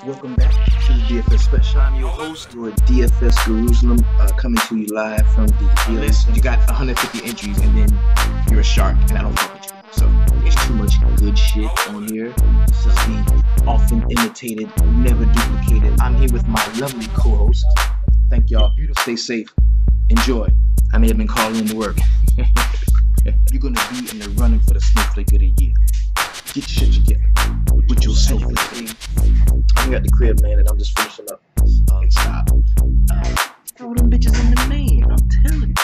Welcome back to the DFS Special. I'm your host, your DFS Jerusalem, coming to you live from the Listen, you got 150 entries and then you're a shark and I don't fuck with you. So there's too much good shit on here. This is the often imitated, never duplicated. I'm here with my lovely co-host. Thank y'all. Stay safe. Enjoy. I may have been calling in to work. You're gonna be in the running for the Snowflake of the Year. Get your shit together with your Snowflake. I'm at the crib, man, and I'm just finishing up. Stop. Throw them bitches in the main. I'm telling you.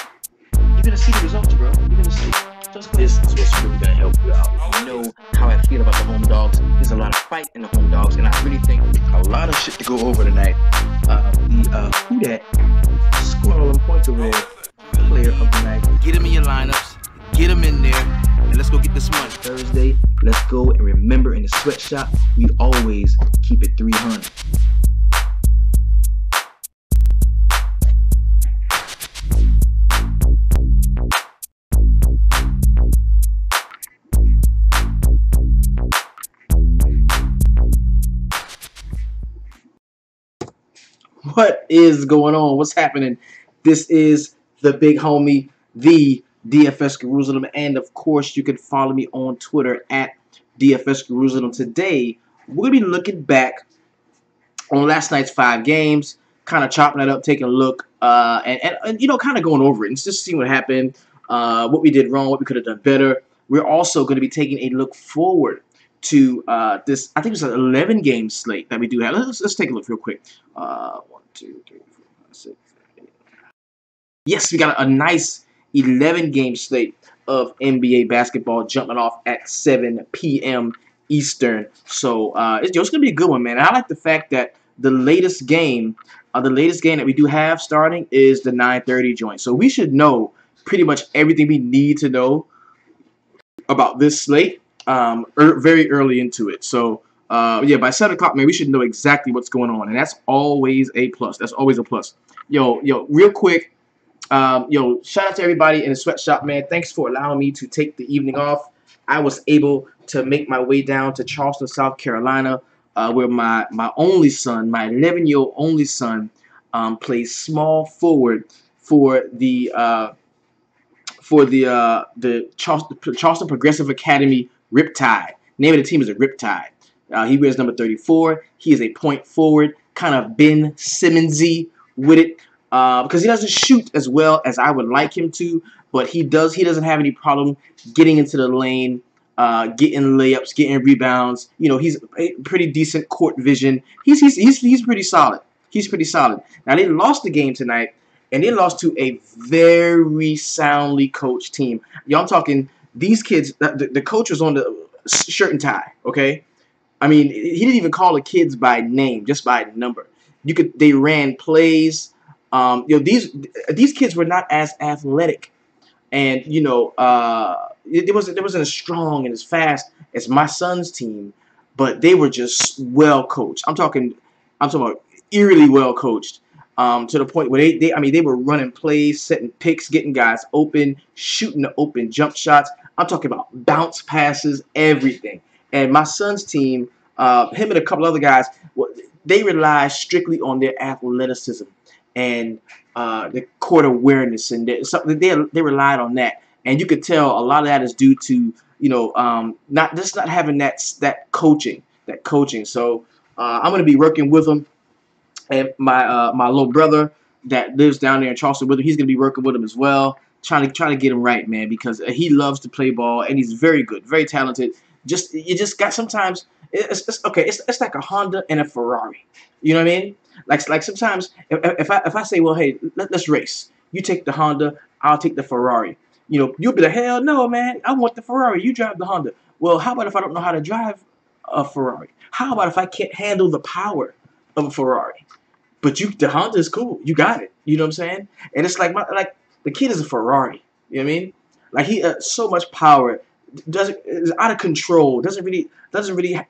You're gonna see the results, bro. You're gonna see. This is what's really gonna help you out. You know how I feel about the home dogs. There's a lot of fight in the home dogs, and I really think a lot of shit to go over tonight. Who that scoring all them points over there? Player of the night. get them in your lineups, get them in there, and let's go get this money. Thursday, let's go, and remember, in the sweatshop, we always keep it 300. What is going on? What's happening? This is the big homie, the DFS Jerusalem, and of course, you can follow me on Twitter at DFS Jerusalem. Today, we're gonna be looking back on last night's 5 games, kind of chopping it up, taking a look, and you know, kind of going over it and just seeing what happened, what we did wrong, what we could have done better. We're also going to be taking a look forward to this. I think it's an 11-game slate that we do have. Let's take a look real quick. 1, 2, 3, 4, 5, 6, 7, 8. Yes, we got a nice 11-game slate of NBA basketball jumping off at 7 p.m. Eastern. So it's going to be a good one, man. And I like the fact that the latest game that we do have starting is the 9:30 joint. So we should know pretty much everything we need to know about this slate very early into it. So yeah, by 7 o'clock, man, we should know exactly what's going on, and that's always a plus. That's always a plus. Yo, real quick, shout out to everybody in the sweatshop, man. Thanks for allowing me to take the evening off. I was able to make my way down to Charleston, South Carolina, where my only son, my 11-year-old only son, plays small forward for the Charleston Progressive Academy Riptide. Name of the team is a Riptide. He wears number 34. He is a point forward, kind of Ben Simmonsy with it, because he doesn't shoot as well as I would like him to, but he doesn't have any problem getting into the lane, getting layups, getting rebounds. You know, he's a pretty decent court vision. He's pretty solid. He's pretty solid. Now, they lost the game tonight, and they lost to a very soundly coached team. Y'all, I'm talking these kids. The coach was on the shirt and tie. Okay. I mean, he didn't even call the kids by name, just by number. They ran plays. These kids were not as athletic, and it wasn't as strong and as fast as my son's team, but they were just well coached. I'm talking about eerily well coached, to the point where they were running plays, setting picks, getting guys open, shooting the open jump shots. I'm talking about bounce passes, everything. And my son's team, him and a couple other guys, they rely strictly on their athleticism and the court awareness, and they relied on that. And you could tell a lot of that is due to not having that coaching. So I'm going to be working with them, and my little brother that lives down there in Charleston with him, he's going to be working with him as well, trying to get him right, man, because he loves to play ball and he's very good, very talented. You just got sometimes it's like a Honda and a Ferrari. You know what I mean? Like sometimes if I say, well, hey, let's race. You take the Honda, I'll take the Ferrari. You'll be like, hell no, man, I want the Ferrari. You drive the Honda. Well, how about if I don't know how to drive a Ferrari? How about if I can't handle the power of a Ferrari? But the Honda is cool. You got it. You know what I'm saying? And it's like the kid is a Ferrari. You know what I mean? Like he so much power. Is out of control. Doesn't really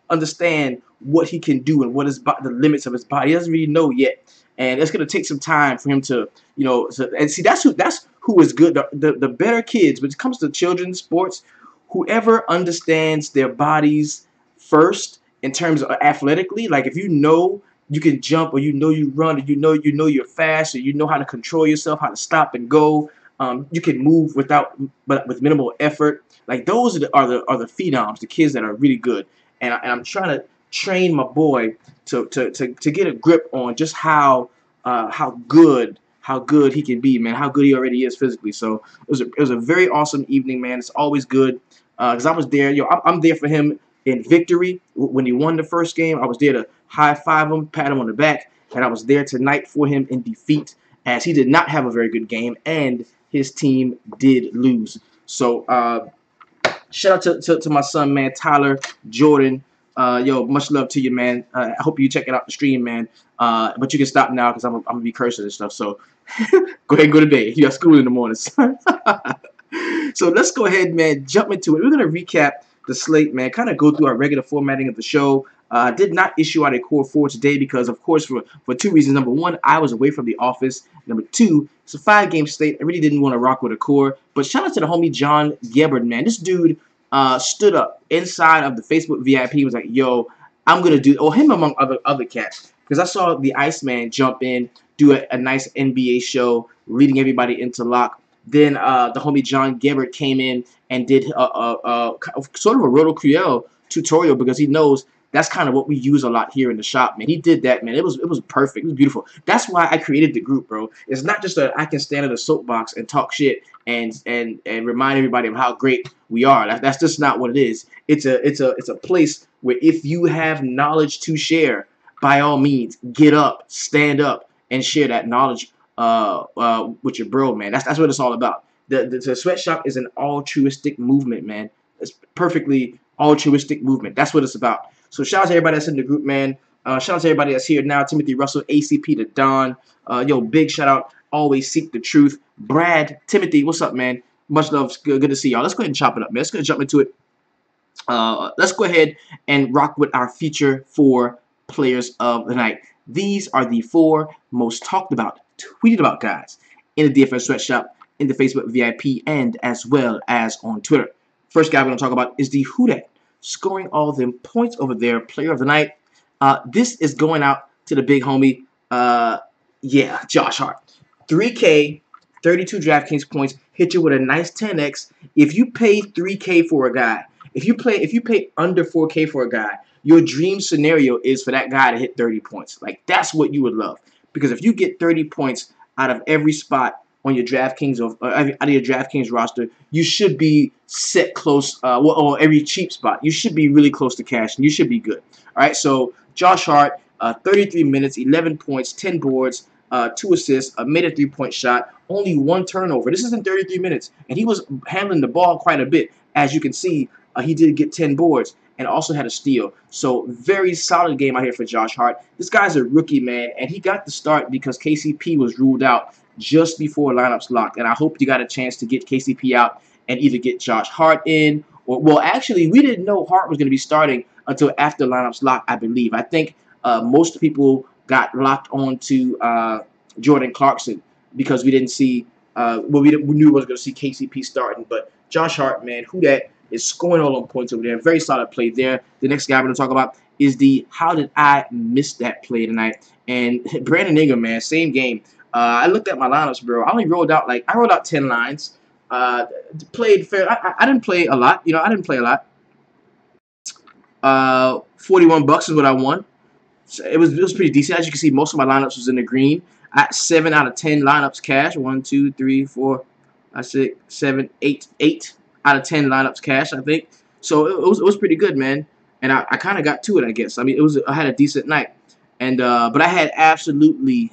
understand what he can do and what is the limits of his body. He doesn't really know yet, and it's gonna take some time for him to and see that's who is good. The better kids when it comes to children's sports, whoever understands their bodies first in terms of athletically. Like if you know you can jump, or you know you run, or you know you're fast, or you know how to control yourself, how to stop and go. You can move but with minimal effort. Like those are the phenoms, the kids that are really good. And I'm trying to train my boy to get a grip on just how good he can be, man. How good he already is physically. So it was a very awesome evening, man. It's always good because I was there. I'm there for him in victory when he won the first game. I was there to high five him, pat him on the back, and I was there tonight for him in defeat, as he did not have a very good game and his team did lose. So shout out to my son, man, Tyler Jordan. Yo, much love to you, man. I hope you checking out the stream, man. But you can stop now because I'm gonna be cursing and stuff. So go ahead and go to bed. You got school in the morning. So let's go ahead, man, jump into it. We're gonna recap the slate, man. Kind of go through our regular formatting of the show. Did not issue out a core 4 today because, of course, for two reasons. Number one, I was away from the office. Number two, it's a 5-game slate. I really didn't want to rock with a core. But shout out to the homie John Gebhard, man. This dude stood up inside of the Facebook VIP. He was like, yo, I'm going to do, or him among other cats. Because I saw the Iceman jump in, do a nice NBA show, leading everybody into lock. Then the homie John Gebhard came in and did sort of a Roto Creel tutorial because he knows that's kind of what we use a lot here in the shop, man. He did that, man. It was perfect. It was beautiful. That's why I created the group, bro. It's not just that I can stand in a soapbox and talk shit and remind everybody of how great we are. That's just not what it is. It's a place where if you have knowledge to share, by all means, get up, stand up, and share that knowledge with your bro, man. That's what it's all about. The sweatshop is an altruistic movement, man. It's perfectly altruistic movement. That's what it's about. So shout out to everybody that's in the group, man. Shout out to everybody that's here now. Timothy Russell, ACP to Don. Yo, big shout out. Always seek the truth. Brad, Timothy, what's up, man? Much love. Good to see y'all. Let's go ahead and chop it up, man. Let's go ahead and jump into it. Let's go ahead and rock with our feature 4 players of the night. These are the 4 most talked about, tweeted about guys in the DFS Sweatshop, in the Facebook VIP, and as well as on Twitter. First guy we're going to talk about is the Who Dat, scoring all them points over there, player of the night. This is going out to the big homie, Josh Hart. 3K, 32 DraftKings points, hit you with a nice 10x. If you pay 3K for a guy, if you pay under 4K for a guy, your dream scenario is for that guy to hit 30 points. Like, that's what you would love. Because if you get 30 points out of every spot on your DraftKings out of your DraftKings roster, you should be set close, or every cheap spot. You should be really close to cash, and you should be good. All right, so Josh Hart, 33 minutes, 11 points, 10 boards, 2 assists, made a 3-point shot, only 1 turnover. This is in 33 minutes, and he was handling the ball quite a bit. As you can see, he did get 10 boards and also had a steal. So very solid game out here for Josh Hart. This guy's a rookie, man, and he got the start because KCP was ruled out just before lineups locked. And I hope you got a chance to get KCP out and either get Josh Hart in, or, well, actually, we didn't know Hart was going to be starting until after lineups locked, I believe. I think most people got locked on to Jordan Clarkson because we didn't see, we knew we wasn't going to see KCP starting. But Josh Hart, man, who that is scoring all them points over there. Very solid play there. The next guy we're going to talk about is the how did I miss that play tonight? And Brandon Ingram, man, same game. I looked at my lineups, bro. I only rolled out, I rolled out 10 lines. Played fair. I didn't play a lot. I didn't play a lot. $41 is what I won. So it was pretty decent. As you can see, most of my lineups was in the green. I had 7 out of 10 lineups cash. 1, 2, 3, 4, 5, 6, 7, 8. 8 out of 10 lineups cash, I think. So it was pretty good, man. And I kind of got to it, I guess. I mean, I had a decent night. And but I had absolutely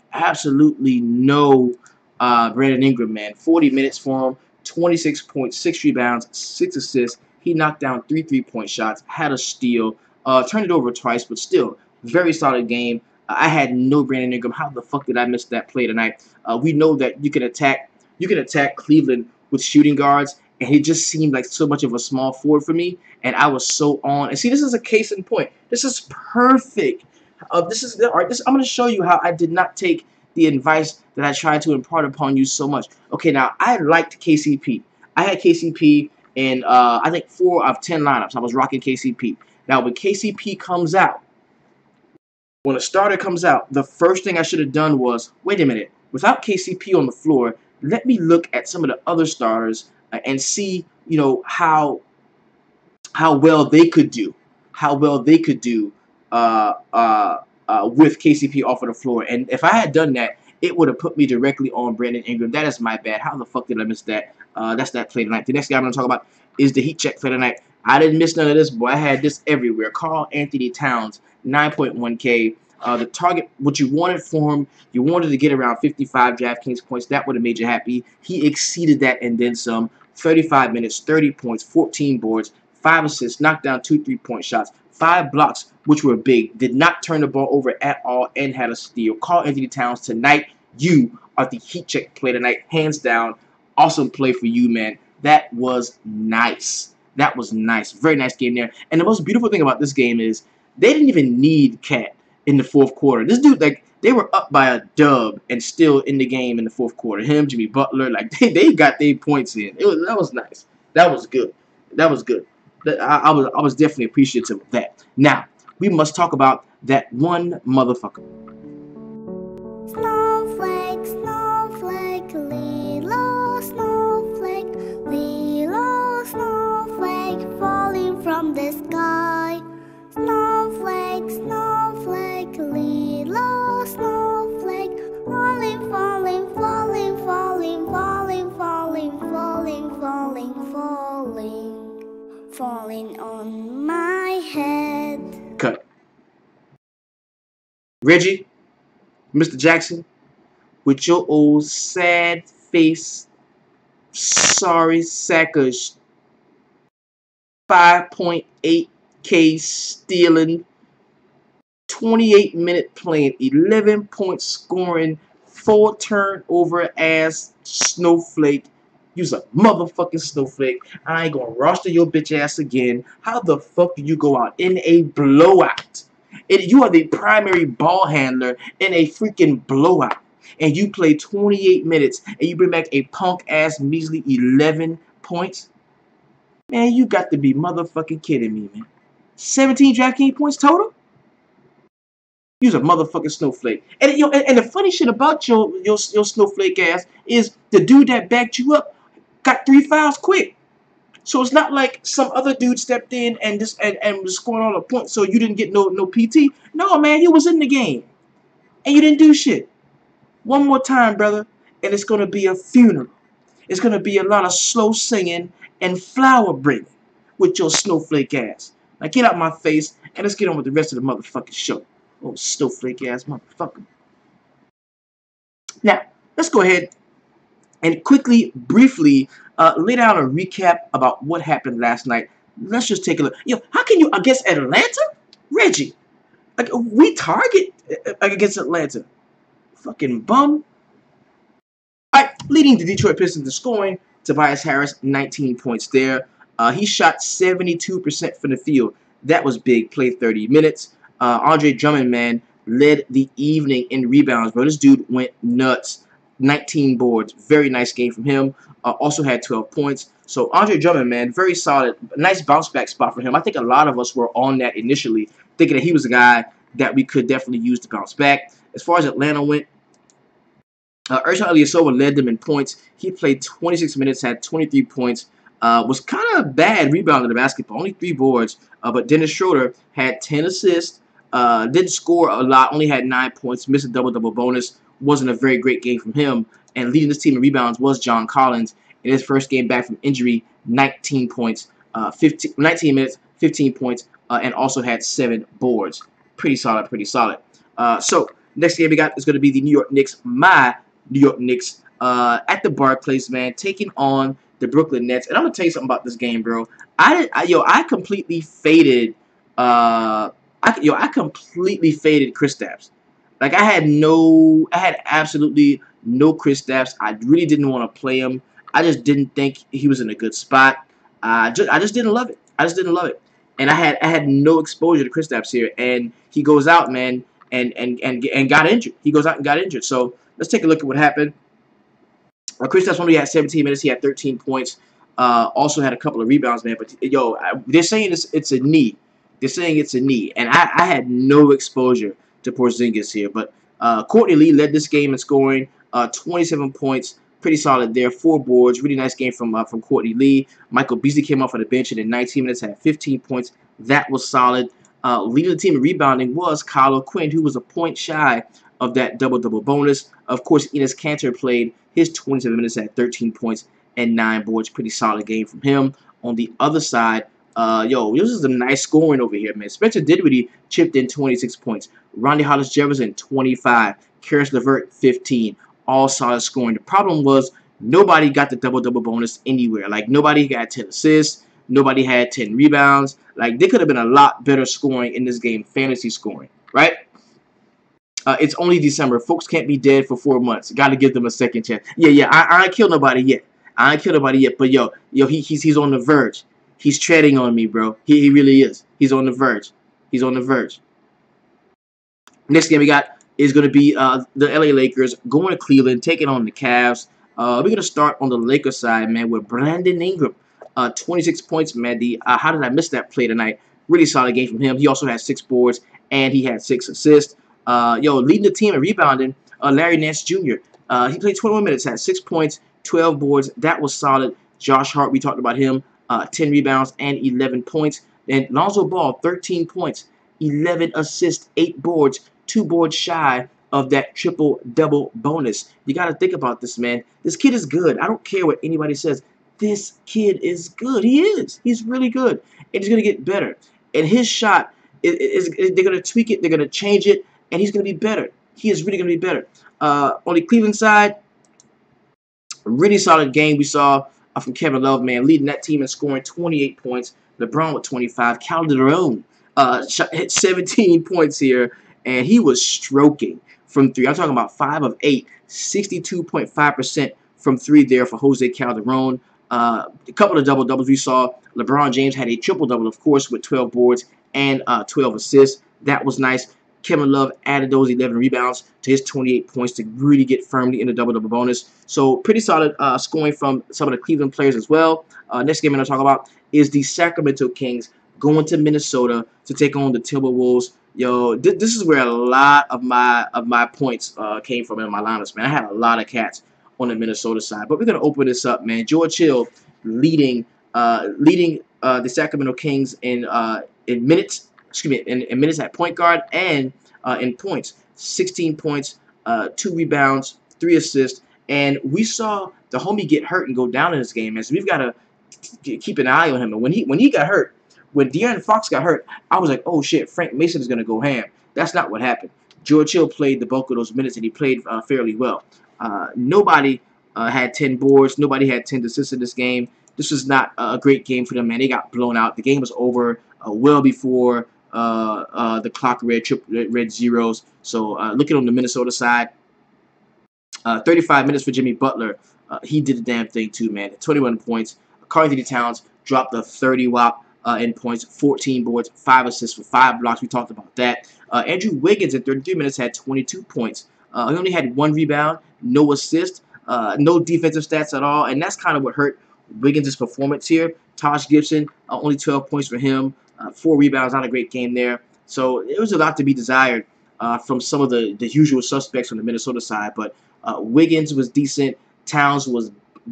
no Brandon Ingram, man. 40 minutes for him, 26 points, 6 rebounds, 6 assists. He knocked down 3 3-point shots, had a steal, turned it over twice, but still, very solid game. I had no Brandon Ingram. How the fuck did I miss that play tonight? We know that you can attack Cleveland with shooting guards, and it just seemed like so much of a small forward for me, and I was so on. And see, this is a case in point. This is perfect. I'm going to show you how I did not take the advice that I tried to impart upon you so much. Okay, now, I liked KCP. I had KCP in, I think, 4 of 10 lineups. I was rocking KCP. Now, when KCP comes out, when a starter comes out, the first thing I should have done was, wait a minute, without KCP on the floor, let me look at some of the other starters and see, you know, how well they could do, with KCP off of the floor. And if I had done that, it would have put me directly on Brandon Ingram. That is my bad. How the fuck did I miss that? That's that play tonight. The next guy I'm going to talk about is the heat check play tonight. I didn't miss none of this, boy. I had this everywhere. Karl Anthony Towns, 9.1K. The target, what you wanted for him, you wanted to get around 55 DraftKings points. That would have made you happy. He exceeded that and then some. 35 minutes, 30 points, 14 boards, 5 assists, knocked down 2 3-point shots, 5 blocks, which were big, did not turn the ball over at all, and had a steal. Karl Anthony Towns, tonight, you are the heat check play tonight, hands down. Awesome play for you, man. That was nice. That was nice. Very nice game there. And the most beautiful thing about this game is they didn't even need Cat in the fourth quarter. This dude, like, they were up by a dub and still in the game in the fourth quarter. Him, Jimmy Butler, like, they got their points in. That was nice. That was good. That was good. I was definitely appreciative of that. Now, we must talk about that one motherfucker. Snowflake, snowflake, Lilo, snowflake, Lilo, snowflake, falling from the sky. Snowflake, snowflake, Lilo, snowflake, falling, falling, falling, falling, falling, falling, falling, falling, falling, falling on my head. Cut. Reggie, Mr. Jackson, with your old sad face, sorry sack of 5.8K stealing, 28-minute playing, 11 points scoring, 4 turnover ass snowflake. You's a motherfucking snowflake. I ain't gonna roster your bitch ass again. How the fuck do you go out in a blowout? You are the primary ball handler in a freaking blowout. And you play 28 minutes and you bring back a punk ass measly 11 points? Man, you got to be motherfucking kidding me, man. 17 DraftKings points total? You's a motherfucking snowflake. And and the funny shit about your snowflake ass is the dude that backed you up got 3 fouls quick. So it's not like some other dude stepped in and was scoring all the points so you didn't get no PT. No, man, you was in the game. And you didn't do shit. One more time, brother, and it's gonna be a funeral. It's gonna be a lot of slow singing and flower bringing with your snowflake ass. Now get out my face and let's get on with the rest of the motherfucking show. Oh, snowflake ass motherfucker. Now, let's go ahead and quickly, briefly, lay down a recap about what happened last night. Let's just take a look. Yo, how can you against Atlanta? Reggie, like, we target against Atlanta. Fucking bum. All right, leading the Detroit Pistons in scoring, Tobias Harris, 19 points there. He shot 72% from the field. That was big. Played 30 minutes. Andre Drummond, man, led the evening in rebounds, bro. This dude went nuts. 19 boards. Very nice game from him. Also had 12 points. So Andre Drummond, man, very solid. Nice bounce back spot for him. I think a lot of us were on that initially, thinking that he was a guy that we could definitely use to bounce back. As far as Atlanta went, Ersan Ilyasova led them in points. He played 26 minutes, had 23 points. Was kind of bad rebounding the basketball, only 3 boards. But Dennis Schroeder had 10 assists. Didn't score a lot, only had 9 points, missed a double-double bonus. Wasn't a very great game from him. And leading this team in rebounds was John Collins. In his first game back from injury, 19 points, 19 minutes, 15 points, and also had 7 boards. Pretty solid, pretty solid. So, next game we got is going to be the New York Knicks, my New York Knicks, at the Barclays, man, taking on the Brooklyn Nets. And I'm going to tell you something about this game, bro. I completely faded, I completely faded Kristaps. Like, I had absolutely no Kristaps. I really didn't want to play him. I just didn't think he was in a good spot. I just didn't love it. I just didn't love it. And I had no exposure to Kristaps here. And he goes out, man, and got injured. He goes out and got injured. So let's take a look at what happened. Kristaps only had 17 minutes. He had 13 points. Also had a couple of rebounds, man. But yo, they're saying it's a knee. They're saying it's a knee, and I had no exposure to Porzingis here, but Courtney Lee led this game in scoring, 27 points, pretty solid there, 4 boards, really nice game from Courtney Lee. Michael Beasley came off of the bench and in 19 minutes had 15 points. That was solid. Leading the team in rebounding was Kyle O'Quinn, who was a point shy of that double-double bonus. Of course, Enes Kanter played his 27 minutes at 13 points and 9 boards. Pretty solid game from him. On the other side, this is a nice scoring over here, man. Spencer Dinwiddie chipped in 26 points. Rondae Hollis-Jefferson, 25. Karis LeVert, 15. All solid scoring. The problem was nobody got the double-double bonus anywhere. Like, nobody got 10 assists. Nobody had 10 rebounds. Like, there could have been a lot better scoring in this game, fantasy scoring, right? It's only December. Folks can't be dead for 4 months. Got to give them a second chance. Yeah, I ain't killed nobody yet. But he's on the verge. He's treading on me, bro. He really is. He's on the verge. Next game we got is going to be the LA Lakers going to Cleveland, taking on the Cavs. We're going to start on the Lakers side, man, with Brandon Ingram. 26 points, man. How did I miss that play tonight? Really solid game from him. He also had 6 boards, and he had 6 assists. Leading the team in rebounding, Larry Nance Jr. He played 21 minutes, had 6 points, 12 boards. That was solid. Josh Hart, we talked about him, 10 rebounds and 11 points. And Lonzo Ball, 13 points, 11 assists, 8 boards, 2 boards shy of that triple-double bonus. You got to think about this, man. This kid is good. I don't care what anybody says. This kid is good. He is. He's really good. And he's going to get better. And his shot, they're going to tweak it. They're going to change it. And he's going to be better. He is really going to be better. On the Cleveland side, a really solid game we saw from Kevin Love, man, leading that team and scoring 28 points. LeBron with 25. Calderon hit 17 points here, and he was stroking from 3. I'm talking about 5 of 8, 62.5% from 3 there for Jose Calderon. A couple of double-doubles we saw. LeBron James had a triple-double, of course, with 12 boards and 12 assists. That was nice. Kevin Love added those 11 rebounds to his 28 points to really get firmly in the double-double bonus. So pretty solid scoring from some of the Cleveland players as well. Next game I'm going to talk about is the Sacramento Kings going to Minnesota to take on the Timberwolves. This is where a lot of my points came from in my lineups, man. I had a lot of cats on the Minnesota side, but we're going to open this up, man. George Hill leading the Sacramento Kings in minutes. In minutes at point guard and in points. 16 points, 2 rebounds, 3 assists. And we saw the homie get hurt and go down in this game, man. So we've got to keep an eye on him. And when he got hurt, when De'Aaron Fox got hurt, I was like, oh, shit, Frank Mason is going to go ham. That's not what happened. George Hill played the bulk of those minutes, and he played fairly well. Nobody had 10 boards. Nobody had 10 assists in this game. This was not a great game for them, man. They got blown out. The game was over well before the clock read zeros. So looking on the Minnesota side, 35 minutes for Jimmy Butler. He did the damn thing too, man. 21 points. Karl-Anthony Towns dropped the 30 whop in points, 14 boards, 5 assists for 5 blocks. We talked about that. Andrew Wiggins in 33 minutes had 22 points. He only had 1 rebound, no assist, no defensive stats at all, and that's kind of what hurt Wiggins' performance here. Taj Gibson, only 12 points for him. 4 rebounds, not a great game there. So it was a lot to be desired from some of the usual suspects on the Minnesota side. But Wiggins was decent. Towns was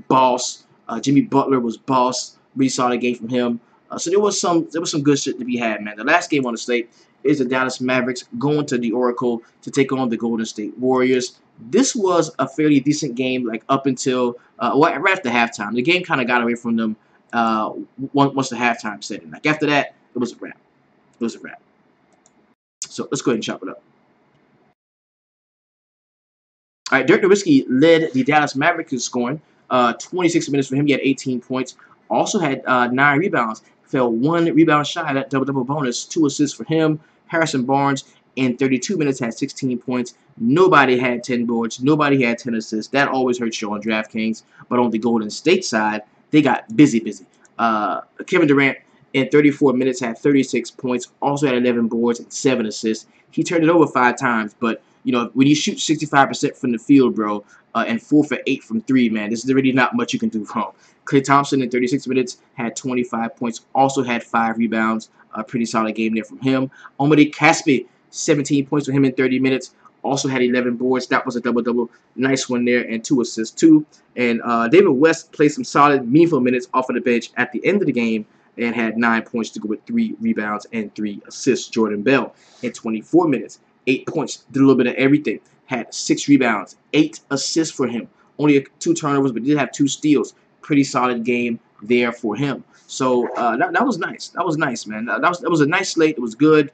boss. Jimmy Butler was boss. Really solid game from him. So there was some good shit to be had, man. The last game on the slate is the Dallas Mavericks going to the Oracle to take on the Golden State Warriors. This was a fairly decent game, like up until right after halftime. The game kind of got away from them once the halftime set in. Like after that, it was a wrap. So let's go ahead and chop it up. All right, Dirk Nowitzki led the Dallas Mavericks in scoring. 26 minutes for him. He had 18 points. Also had 9 rebounds. Fell 1 rebound shy of that double-double bonus. 2 assists for him. Harrison Barnes in 32 minutes had 16 points. Nobody had 10 boards. Nobody had 10 assists. That always hurts you on DraftKings. But on the Golden State side, they got busy. Kevin Durant in 34 minutes had 36 points. Also had 11 boards and 7 assists. He turned it over 5 times. But, you know, when you shoot 65% from the field, bro, and 4 for 8 from 3, man, this is really not much you can do wrong. Klay Thompson in 36 minutes had 25 points. Also had 5 rebounds. A pretty solid game there from him. Omade Caspi, 17 points for him in 30 minutes. Also had 11 boards. That was a double-double. Nice one there, and 2 assists too. And David West played some solid, meaningful minutes off of the bench at the end of the game and had 9 points to go with 3 rebounds and 3 assists. Jordan Bell in 24 minutes, 8 points, did a little bit of everything. Had 6 rebounds, 8 assists for him. Only 2 turnovers, but did have 2 steals. Pretty solid game there for him. So that was nice. That was nice, man. That was a nice slate. It was good.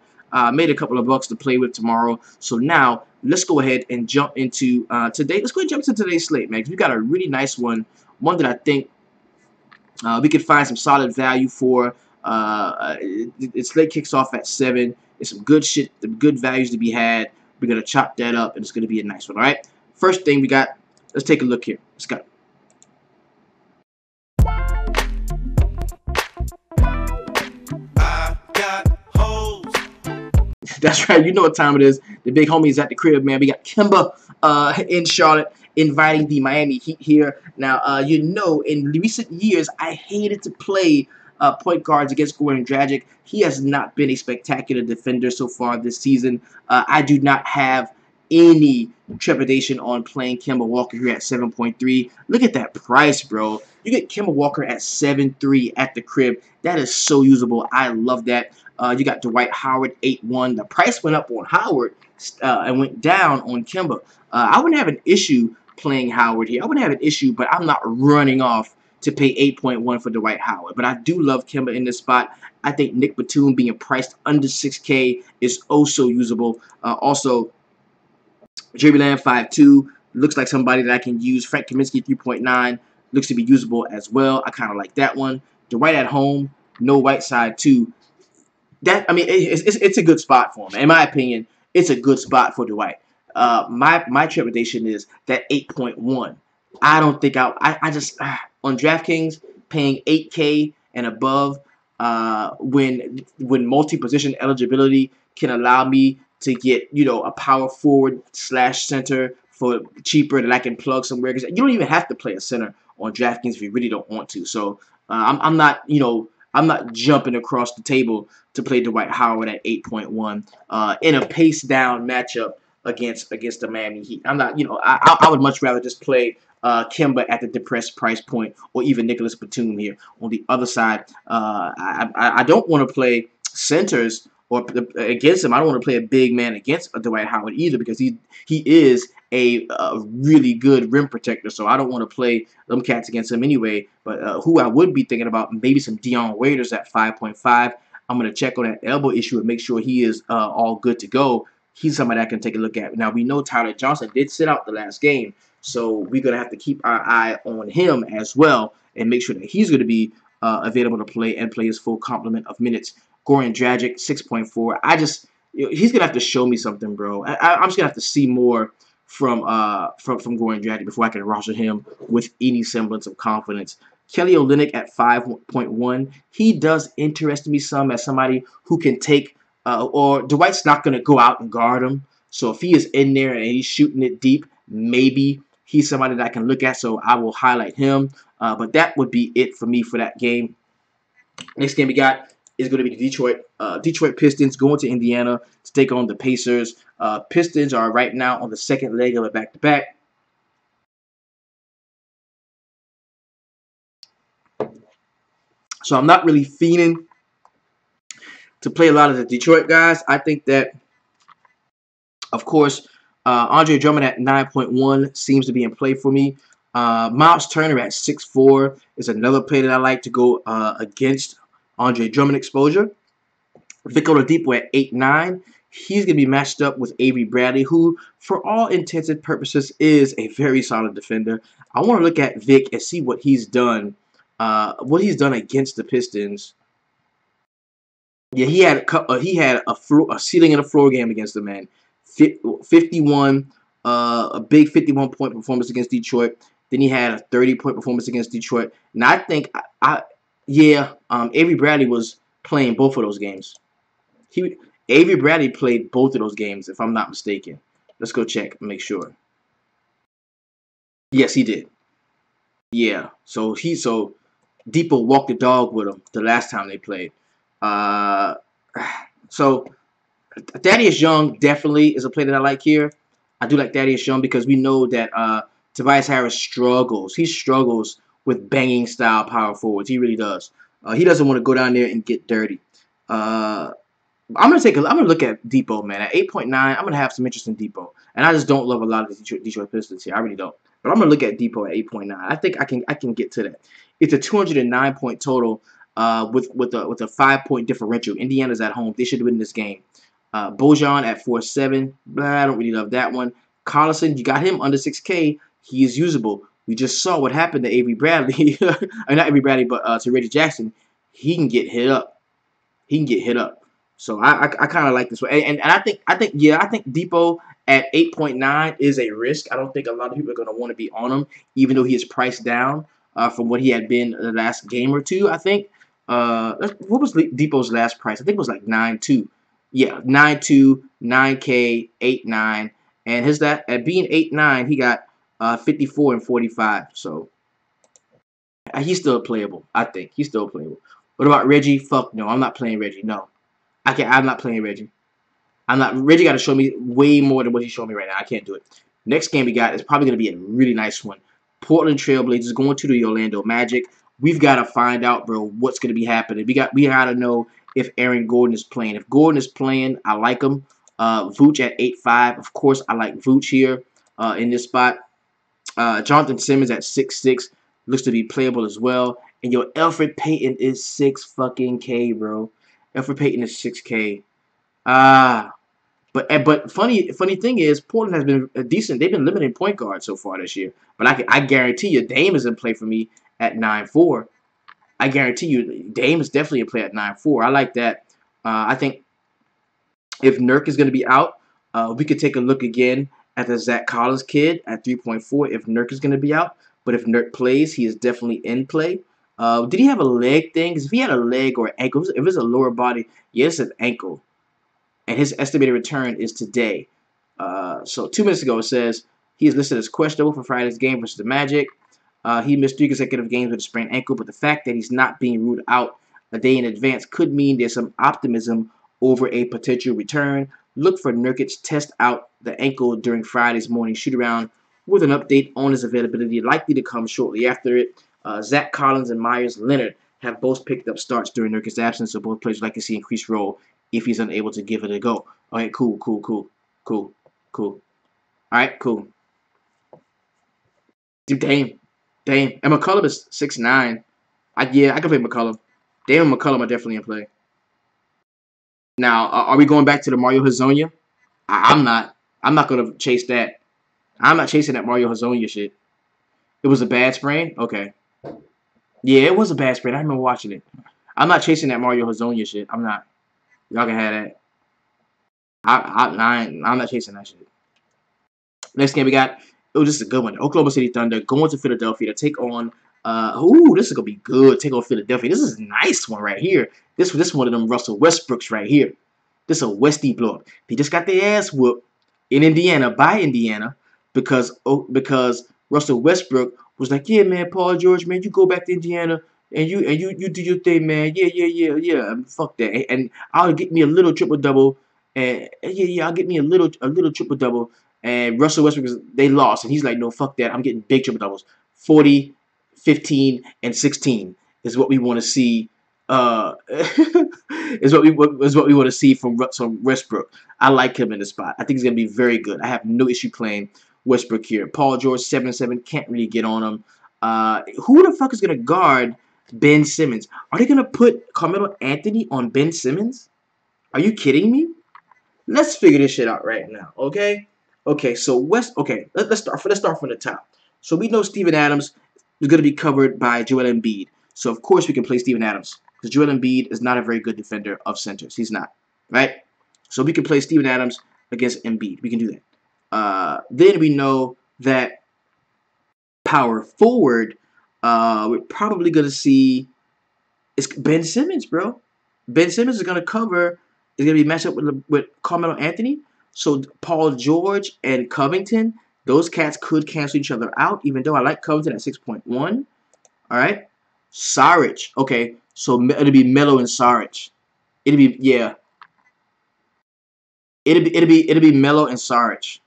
Made a couple of bucks to play with tomorrow. So now let's go ahead and jump into today. Let's go ahead and jump into today's slate, man. We got a really nice one that I think we could find some solid value for. Its slate kicks off at 7. There's some good shit, some good values to be had. We're gonna chop that up, and it's gonna be a nice one. All right. First thing we got. Let's take a look here. Let's go. That's right. You know what time it is. The big homie's at the crib, man. We got Kemba in Charlotte inviting the Miami Heat here. Now, you know, in recent years, I hated to play point guards against Goran Dragic. He has not been a spectacular defender so far this season. I do not have any trepidation on playing Kemba Walker here at 7.3. Look at that price, bro. You get Kemba Walker at 7.3 at the crib. That is so usable. I love that. You got Dwight Howard 8.1. The price went up on Howard and went down on Kemba. I wouldn't have an issue playing Howard here. I wouldn't have an issue, but I'm not running off to pay 8.1 for Dwight Howard. But I do love Kemba in this spot. I think Nick Batum being priced under 6K is also usable. Also, Jeremy Lamb 5.2 looks like somebody that I can use. Frank Kaminsky 3.9 looks to be usable as well. I kind of like that one. Dwight at home, no Whiteside 2. That, I mean, it's a good spot for him. In my opinion, it's a good spot for Dwight. My trepidation is that 8.1. I don't think I just on DraftKings paying 8K and above when multi-position eligibility can allow me to get, you know, a power forward / center for cheaper that I can plug somewhere, because you don't even have to play a center on DraftKings if you really don't want to. So I'm not, you know, I'm not jumping across the table to play Dwight Howard at 8.1 in a pace down matchup against the Miami Heat. I'm not, you know, I would much rather just play Kemba at the depressed price point, or even Nicholas Batum here on the other side. I don't want to play centers or against him. I don't want to play a big man against Dwight Howard either, because he is a really good rim protector. So I don't want to play them cats against him anyway. But who I would be thinking about, maybe some Dion Waiters at 5.5. I'm going to check on that elbow issue and make sure he is all good to go. He's somebody I can take a look at. Now, we know Tyler Johnson did sit out the last game, so we're going to have to keep our eye on him as well and make sure that he's going to be available to play and play his full complement of minutes. Goran Dragic, 6.4. He's going to have to show me something, bro. I'm just going to have to see more from Goran Dragic before I can roster him with any semblance of confidence. Kelly Olynyk at 5.1. He does interest me some as somebody who can take, or Dwight's not going to go out and guard him. So if he is in there and he's shooting it deep, maybe he's somebody that I can look at. So I will highlight him. But that would be it for me for that game. Next game we got is going to be the Detroit Pistons going to Indiana to take on the Pacers. Pistons are right now on the second leg of a back-to-back. So I'm not really fiending to play a lot of the Detroit guys. I think that, of course, Andre Drummond at 9.1 seems to be in play for me. Miles Turner at 6.4 is another play that I like to go against Andre Drummond exposure. Vic Oladipo at 8.9. He's going to be matched up with Avery Bradley, who, for all intents and purposes, is a very solid defender. I want to look at Vic and see what he's done. Against the Pistons. Yeah, he had a ceiling and a floor game against them, man. 51, a big 51-point performance against Detroit. Then he had a 30-point performance against Detroit. Now I think Avery Bradley was playing both of those games. Avery Bradley played both of those games, if I'm not mistaken. Let's go check and make sure. Yes, he did. Yeah, so Depot walked the dog with him the last time they played. So Thaddeus Young definitely is a player that I like here. I do like Thaddeus Young because we know that Tobias Harris struggles. He struggles with banging style power forwards. He really does. He doesn't want to go down there and get dirty. I'm gonna look at Depot, man. At 8.9, I'm gonna have some interest in Depot. And I just don't love a lot of the Detroit Pistons here. I really don't. But I'm gonna look at Depot at 8.9. I think I can get to that. It's a 209 point total with a 5 point differential. Indiana's at home. They should win this game. Bojan at 4.7. I don't really love that one. Collison, you got him under 6K. He is usable. We just saw what happened to Avery Bradley. Not Avery Bradley, but to Reggie Jackson. He can get hit up. He can get hit up. So I kind of like this one. And I think Depot at 8.9 is a risk. I don't think a lot of people are going to want to be on him, even though he is priced down from what he had been the last game or two, I think. What was Depot's last price? I think it was like 9.2. Yeah, 9.2, 9K, 8.9. And his that at being 8.9, he got 54 and 45. So he's still playable, I think. He's still playable. What about Reggie? Fuck no, I'm not playing Reggie. No. I'm not playing Reggie. Reggie got to show me way more than what he's showing me right now. I can't do it. Next game we got is probably going to be a really nice one. Portland Trailblazers going to the Orlando Magic. We've got to find out, bro, what's going to be happening. We got to know if Aaron Gordon is playing. If Gordon is playing, I like him. Vooch at 8.5. Of course, I like Vooch here in this spot. Jonathan Simmons at 6.6. Looks to be playable as well. And your Elfrid Payton is 6 fucking K, bro. Elfrid Payton is 6K. But funny thing is, Portland has been decent. They've been limiting point guards so far this year. But I guarantee you, Dame is in play for me at 9.4. I guarantee you, Dame is definitely in play at 9.4. I like that. I think if Nurk is going to be out, we could take a look again at the Zach Collins kid at 3.4 if Nurk is going to be out. But if Nurk plays, he is definitely in play. Did he have a leg thing? Because if he had a leg or ankle, if it's a lower body, yes, it's an ankle. And his estimated return is today. So 2 minutes ago, it says he is listed as questionable for Friday's game versus the Magic. He missed 3 consecutive games with a sprained ankle, but the fact that he's not being ruled out a day in advance could mean there's some optimism over a potential return. Look for Nurkic test out the ankle during Friday's morning shoot-around with an update on his availability likely to come shortly after it. Zach Collins and Myers Leonard have both picked up starts during Nurkic's absence, so both players like to see increased role if he's unable to give it a go. All right, cool. All right, cool. Dude, Dame. And McCollum is 6'9". I can play McCollum. Dame and McCollum are definitely in play. Now, are we going back to the Mario Hezonja? I'm not. I'm not going to chase that. I'm not chasing that Mario Hezonja shit. It was a bad sprain? Okay. Yeah, it was a bad sprain. I remember watching it. I'm not chasing that Mario Hezonja shit. I'm not. Y'all can have that. I'm not chasing that shit. Next game we got. Oh, this is a good one. Oklahoma City Thunder going to Philadelphia to take on. This is gonna be good. Take on Philadelphia. This is a nice one right here. This one of them Russell Westbrooks right here. This is a Westie blow up. They just got their ass whooped in Indiana by Indiana because Russell Westbrook was like, yeah, man, Paul George, man, you go back to Indiana and you do your thing, man. Yeah. Fuck that. And I'll get me a little triple double. And I'll get me a little triple double. And Russell Westbrook, they lost, and he's like, no, fuck that. I'm getting big triple doubles. 40, 15, and 16 is what we want to see. Is what we want to see from Westbrook. I like him in the spot. I think he's gonna be very good. I have no issue playing Westbrook here. Paul George 7-7 can't really get on him. Who the fuck is gonna guard Ben Simmons? Are they gonna put Carmelo Anthony on Ben Simmons? Are you kidding me? Let's figure this shit out right now, okay? Okay, so let's start from the top. So we know Steven Adams is going to be covered by Joel Embiid. So of course we can play Steven Adams because Joel Embiid is not a very good defender of centers. He's not, right? So we can play Steven Adams against Embiid. We can do that. Then we know that power forward, we're probably going to see it's Ben Simmons, bro. Ben Simmons is going to cover. Is going to be matched up with Carmelo Anthony. So Paul George and Covington, those cats could cancel each other out, even though I like Covington at 6.1. All right. Saric. Okay. So it'll be Melo and Saric. It'll be, yeah. It'll be Melo and Saric.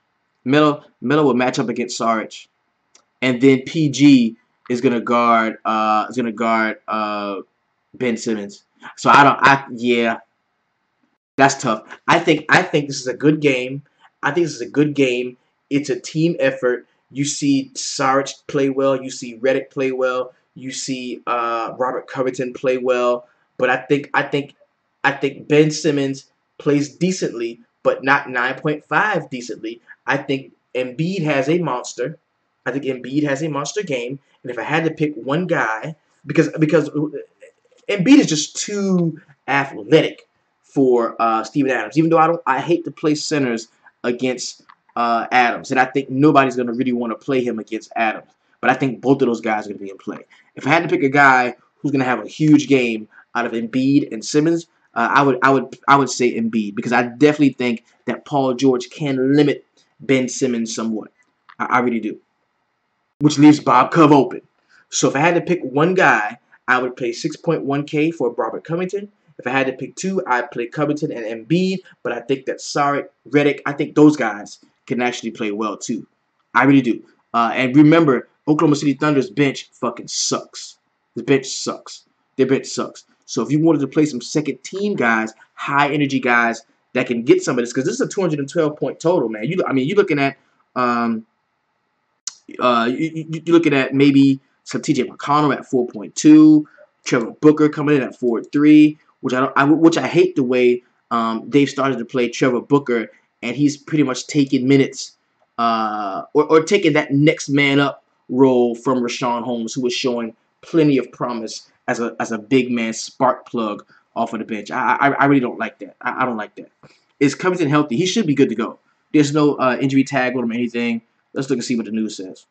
Melo will match up against Saric, and then PG is gonna guard Ben Simmons. So yeah, that's tough. I think this is a good game. I think this is a good game. It's a team effort. You see Saric play well. You see Redick play well. You see Robert Covington play well. But I think Ben Simmons plays decently, but not 9.5 decently. I think Embiid has a monster. I think Embiid has a monster game. And if I had to pick one guy, because Embiid is just too athletic for Steven Adams. Even though I hate to play centers against Adams, and I think nobody's gonna really want to play him against Adams. But I think both of those guys are gonna be in play. If I had to pick a guy who's gonna have a huge game out of Embiid and Simmons, I would say Embiid, because I definitely think that Paul George can limit Ben Simmons somewhat. I really do, which leaves Bob Cove open. So if I had to pick one guy, I would play 6.1K for Robert Covington. If I had to pick two, I'd play Covington and Embiid. But I think that Saric, Redick, I think those guys can actually play well too. I really do. And remember, Oklahoma City Thunder's bench fucking sucks. The bench sucks. Their bench sucks. So if you wanted to play some second team guys, high energy guys that can get some of this, because this is a 212-point total, man. You're looking at you're looking at maybe some TJ McConnell at 4.2, Trevor Booker coming in at 4.3, which I hate the way they've started to play Trevor Booker, and he's pretty much taking minutes or taking that next man up role from Rashawn Holmes, who was showing plenty of promise as a big man spark plug off of the bench. I really don't like that. I don't like that. Is Covington healthy? He should be good to go. There's no injury tag on him or anything. Let's look and see what the news says.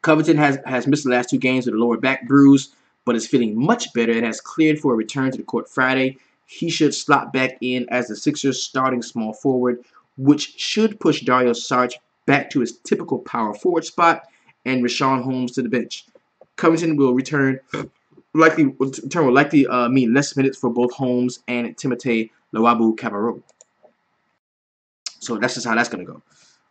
Covington has missed the last 2 games with a lower back bruise, but is feeling much better and has cleared for a return to the court Friday. He should slot back in as the Sixers' starting small forward, which should push Dario Saric back to his typical power forward spot and Rashawn Holmes to the bench. Covington will return will likely mean less minutes for both Holmes and Timothé Luwawu-Cabarrot. So that's just how that's gonna go.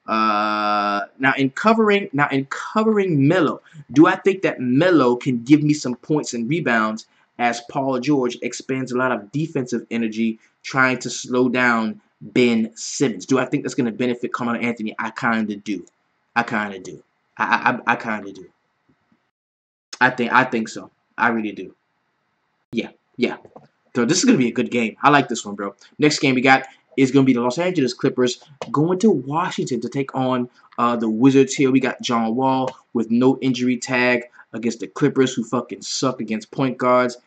Now in covering Melo, do I think that Melo can give me some points and rebounds as Paul George expends a lot of defensive energy trying to slow down Ben Simmons? Do I think that's gonna benefit Carmelo Anthony? I kinda do. I kinda do. I kinda do. I think so. I really do. Yeah. So this is gonna be a good game. I like this one, bro. Next game we got is going to be the Los Angeles Clippers going to Washington to take on the Wizards here. We got John Wall with no injury tag against the Clippers, who fucking suck against point guards.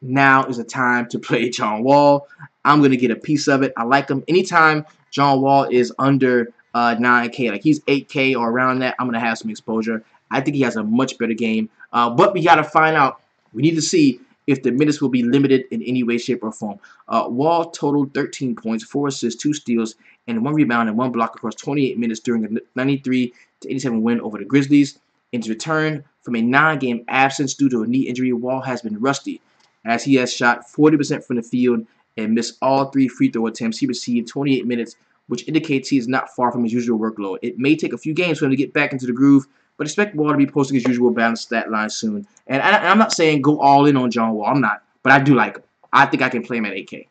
Now is the time to play John Wall. I'm going to get a piece of it. I like him. Anytime John Wall is under 9K, like he's 8K or around that, I'm going to have some exposure. I think he has a much better game. But we got to find out. We need to see if the minutes will be limited in any way, shape, or form. Wall totaled 13 points, 4 assists, 2 steals, and 1 rebound and 1 block across 28 minutes during a 93-87 win over the Grizzlies. In his return from a 9-game absence due to a knee injury, Wall has been rusty, as he has shot 40% from the field and missed all 3 free throw attempts. He received 28 minutes, which indicates he is not far from his usual workload. It may take a few games for him to get back into the groove, but expect Wall to be posting his usual balanced stat line soon. And I'm not saying go all in on John Wall. I'm not. But I do like him. I think I can play him at 8K.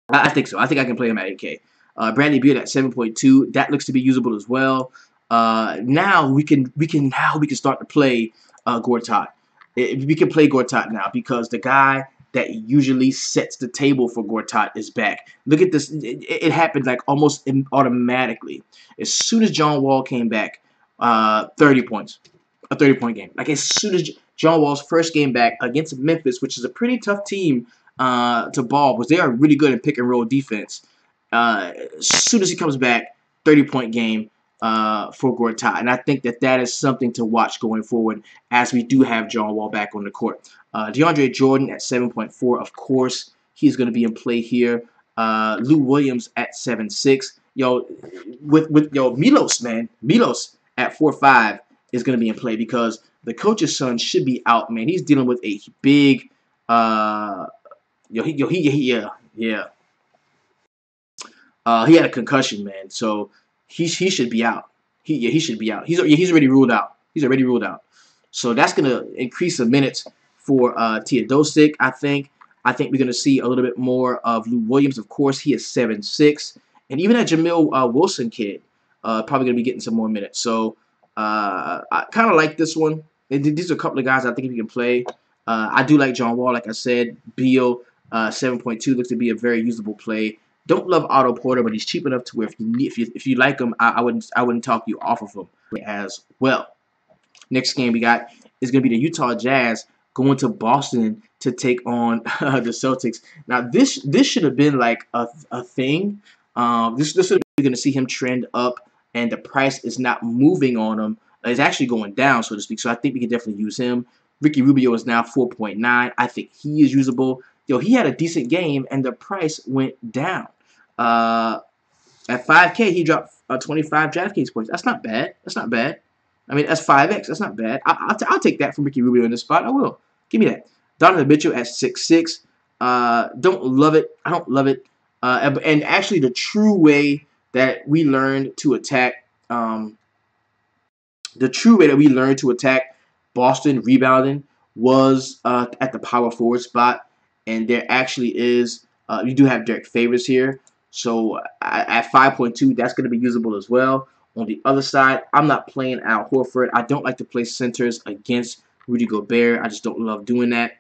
I think so. I think I can play him at 8K. Bradley Beal at 7.2. That looks to be usable as well. Now we can start to play Gortat. We can play Gortat now because the guy that usually sets the table for Gortat is back. Look at this. It happened like almost automatically. As soon as John Wall came back, 30 points. A 30-point game. Like as soon as John Wall's first game back against Memphis, which is a pretty tough team to ball, because they are really good in pick and roll defense. As soon as he comes back, 30-point game for Gortat. And I think that is something to watch going forward as we do have John Wall back on the court. DeAndre Jordan at 7.4, of course. He's going to be in play here. Lou Williams at 7.6. With Milos, man. Milos at 4.5 is going to be in play because the coach's son should be out, man. He's dealing with a big, yeah. He had a concussion, man, so he should be out. He should be out. He's already ruled out. He's already ruled out. So that's gonna increase the minutes for Teodosic. I think we're gonna see a little bit more of Lou Williams. Of course, he is 7'6", and even that Jamil Wilson kid probably gonna be getting some more minutes. So I kind of like this one. These are a couple of guys I think if you can play. I do like John Wall, like I said. Beal 7.2 looks to be a very usable play. Don't love Otto Porter, but he's cheap enough to where if you like him, I wouldn't talk you off of him as well. Next game we got is going to be the Utah Jazz going to Boston to take on the Celtics. Now this should have been like a thing. This is going to see him trend up, and the price is not moving on him. It's actually going down, so to speak. So I think we can definitely use him. Ricky Rubio is now 4.9. I think he is usable. Yo, he had a decent game, and the price went down. At 5K, he dropped 25 DraftKings points. That's not bad. That's not bad. I mean, that's 5X. That's not bad. I'll take that from Ricky Rubio in this spot. I will. Give me that. Donovan Mitchell at 6'6". Don't love it. I don't love it. And actually, the true way that we learned to attack, Boston rebounding was at the power forward spot, and there actually is. You do have Derek Favors here, so at 5.2, that's going to be usable as well. On the other side, I'm not playing Al Horford. I don't like to play centers against Rudy Gobert. I just don't love doing that.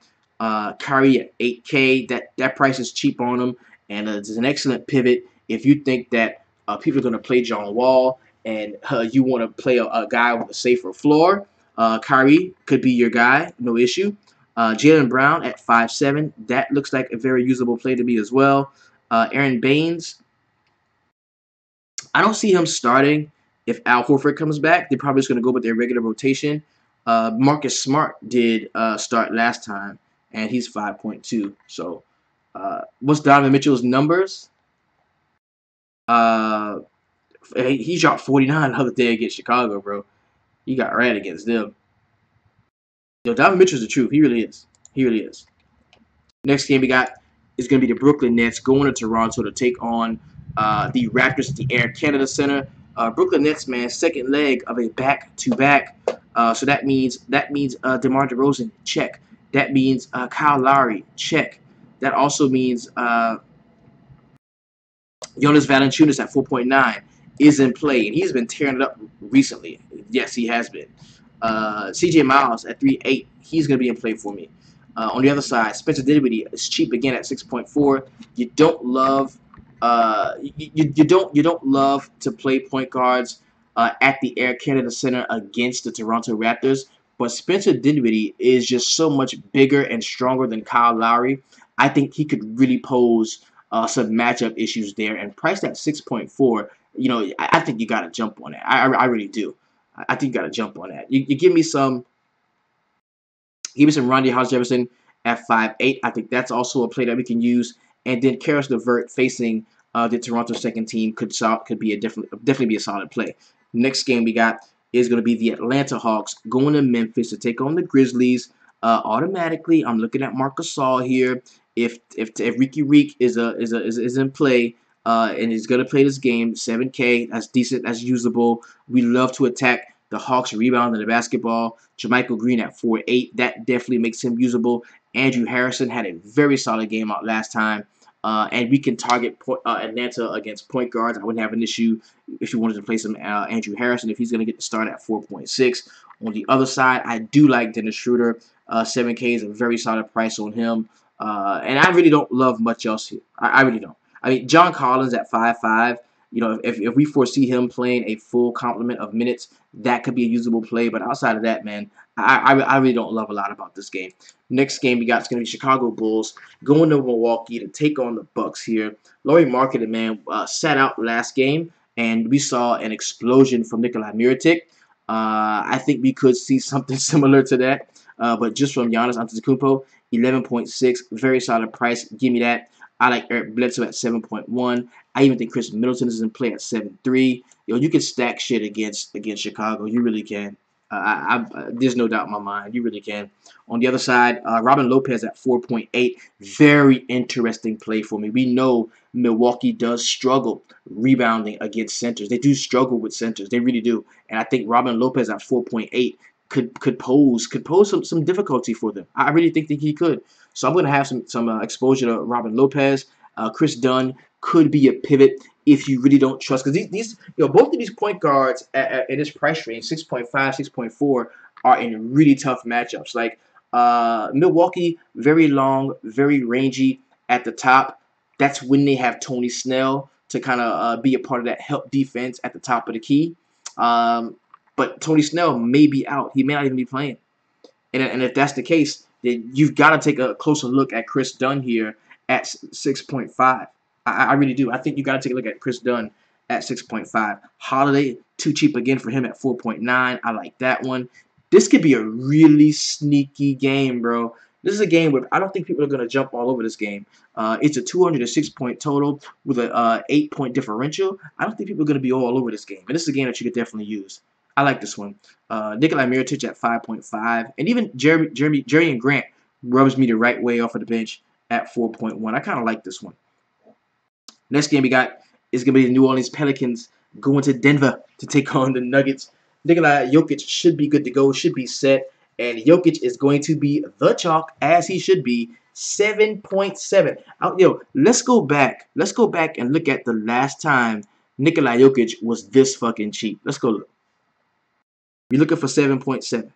Kyrie at 8K, that price is cheap on him, and it's an excellent pivot if you think that people are going to play John Wall and you want to play a guy with a safer floor. Kyrie could be your guy, no issue. Jaylen Brown at 5'7", that looks like a very usable play to me as well. Aaron Baines, I don't see him starting if Al Horford comes back. They're probably just going to go with their regular rotation. Marcus Smart did start last time, and he's 5.2. So what's Donovan Mitchell's numbers? He dropped 49 the other day against Chicago, bro. He got ran against them. Yo, Donovan Mitchell's the truth. He really is. He really is. Next game we got is going to be the Brooklyn Nets going to Toronto to take on the Raptors at the Air Canada Center. Brooklyn Nets, man, second leg of a back-to-back. So that means DeMar DeRozan, check. That means Kyle Lowry, check. That also means Jonas Valanciunas at 4.9 is in play, and he's been tearing it up recently. Yes, he has been. CJ Miles at 3.8, he's going to be in play for me. On the other side, Spencer Dinwiddie is cheap again at 6.4. You don't love you don't love to play point guards at the Air Canada Center against the Toronto Raptors, but Spencer Dinwiddie is just so much bigger and stronger than Kyle Lowry. I think he could really pose some matchup issues there, and priced at 6.4. You know, I think you got to jump on that. I really do. I think you got to jump on that. You give me some. Give me some Rondae House-Jefferson at 5'8". I think that's also a play that we can use. And then Karis LeVert facing the Toronto second team could be definitely be a solid play. Next game we got is going to be the Atlanta Hawks going to Memphis to take on the Grizzlies. Automatically, I'm looking at Marc Gasol here. If Ricky Reek is in play and he's going to play this game, 7K, that's decent, that's usable. We love to attack the Hawks rebound in the basketball. JaMychal Green at 4.8. That definitely makes him usable. Andrew Harrison had a very solid game out last time. And we can target Atlanta against point guards. I wouldn't have an issue if you wanted to play some Andrew Harrison if he's going to get the start at 4.6. On the other side, I do like Dennis Schroeder. 7K is a very solid price on him. And I really don't love much else here. I really don't. I mean, John Collins at 5.5. You know, if we foresee him playing a full complement of minutes, that could be a usable play. But outside of that, man, I really don't love a lot about this game. Next game we got is going to be Chicago Bulls going to Milwaukee to take on the Bucks here. Lauri Markkanen, man, sat out last game, and we saw an explosion from Nikola Mirotic. I think we could see something similar to that, but just from Giannis Antetokounmpo, 11.6, very solid price. Give me that. I like Eric Bledsoe at 7.1. I even think Chris Middleton is in play at 7.3. Yo, you can stack shit against Chicago. You really can. There's no doubt in my mind. You really can. On the other side, Robin Lopez at 4.8. Very interesting play for me. We know Milwaukee does struggle rebounding against centers. They do struggle with centers. They really do. And I think Robin Lopez at 4.8 could pose some difficulty for them. I really think that he could. So I'm going to have some exposure to Robin Lopez. Chris Dunn could be a pivot if you really don't trust, because these both of these point guards in this price range, 6.5, 6.4, are in really tough matchups. Like Milwaukee, very long, very rangy at the top. That's when they have Tony Snell to kind of be a part of that help defense at the top of the key. But Tony Snell may be out. He may not even be playing. And if that's the case, then you've got to take a closer look at Chris Dunn here at 6.5. I really do. I think you got to take a look at Chris Dunn at 6.5. Holiday, too cheap again for him at 4.9. I like that one. This could be a really sneaky game, bro. This is a game where I don't think people are going to jump all over this game. It's a 206-point total with a 8-point differential. I don't think people are going to be all over this game. And this is a game that you could definitely use. I like this one. Nikolai Mirotic at 5.5. And even Jerry Grant rubs me the right way off of the bench at 4.1. I kind of like this one. Next game we got is going to be the New Orleans Pelicans going to Denver to take on the Nuggets. Nikola Jokic should be good to go, should be set. And Jokic is going to be the chalk, as he should be, 7.7. Let's go back. Let's go back and look at the last time Nikola Jokic was this fucking cheap. Let's go look. We're looking for 7.7.